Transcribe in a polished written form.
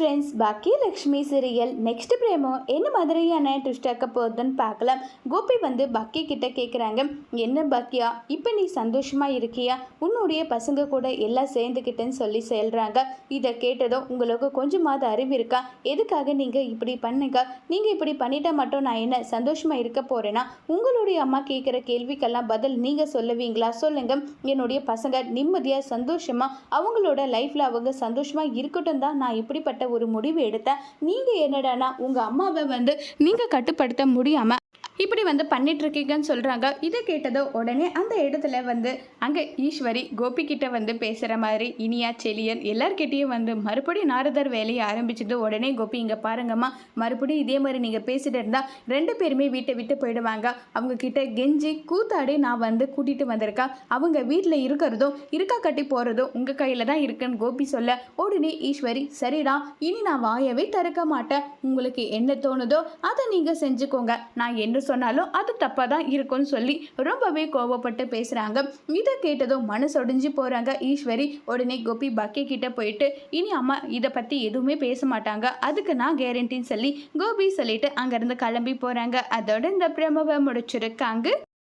Friends, Bhagyalakshmi serial next பிரேமோ என்ன மாதிரியான twist ஆக்க போகுதுன்னு பார்க்கலாம். கோபி பக்கி கிட்ட கேட்குறாங்க, என்ன பாக்கியா, இப்போ நீ சந்தோஷமா இருக்கியா? உன்னுடைய பசங்க கூட எல்லாம் சேர்ந்துக்கிட்டேன்னு சொல்லி சொல்கிறாங்க. இதை கேட்டதும் உங்களுக்கு கொஞ்சமாவது அறிவு இருக்கா? எதுக்காக நீங்கள் இப்படி பண்ணுங்க? நீங்கள் இப்படி பண்ணிட்டா மட்டும் நான் என்ன சந்தோஷமா இருக்க போறேன்னா? உங்களுடைய அம்மா கேட்குற கேள்விக்கெல்லாம் பதில் நீங்கள் சொல்லுவீங்களா? சொல்லுங்க. என்னுடைய பசங்க நிம்மதியாக சந்தோஷமாக அவங்களோட லைஃப்பில் அவங்க சந்தோஷமாக இருக்கட்டும் தான் நான் இப்படிப்பட்ட ஒரு முடிவு எடுத்தேன். நீங்கள் என்னடானா உங்கள் அம்மாவை நீங்கள் கட்டுப்படுத்த முடியாமல் இப்படி பண்ணிட்டு இருக்கீங்கன்னு சொல்கிறாங்க. இதை கேட்டதோ உடனே அந்த இடத்துல அங்கே ஈஸ்வரி கோபி கிட்ட பேசுகிற மாதிரி இனியா செலியன் எல்லார்கிட்டையும் மறுபடியும் நாரதர் வேலையை ஆரம்பிச்சது. உடனே கோபி, இங்கே பாருங்கம்மா, மறுபடியும் இதே மாதிரி நீங்கள் பேசிட்டு இருந்தால் 2 பேருமே வீட்டை விட்டு போயிடுவாங்க. அவங்க கிட்ட கெஞ்சி கூத்தாடி நான் கூட்டிகிட்டு வந்திருக்கேன். அவங்க வீட்டில் இருக்கிறதும் இருக்கா கட்டி போகிறதும் உங்கள் கையில் தான் இருக்குன்னு கோபி சொல்ல, உடனே ஈஸ்வரி, சரிடா, இனி நான் வாயவே திறக்க மாட்டேன். உங்களுக்கு என்ன தோணுதோ அதை நீங்கள் செஞ்சுக்கோங்க. நான் என்ன சொன்னாலும் அது தப்பாக தான் இருக்கும்னு சொல்லி ரொம்பவே கோபப்பட்டு பேசுகிறாங்க. இதை கேட்டதும் மனசொடிஞ்சு போகிறாங்க ஈஸ்வரி. உடனே கோபி பாக்கிய கிட்ட போயிட்டு, இனி அம்மா இதை பற்றி எதுவுமே பேச மாட்டாங்க, அதுக்கு நான் கேரண்டின்னு சொல்லி கோபி சொல்லிட்டு அங்கேருந்து கிளம்பி போகிறாங்க. அதோட இந்த பிரமவை முடிச்சிருக்காங்க.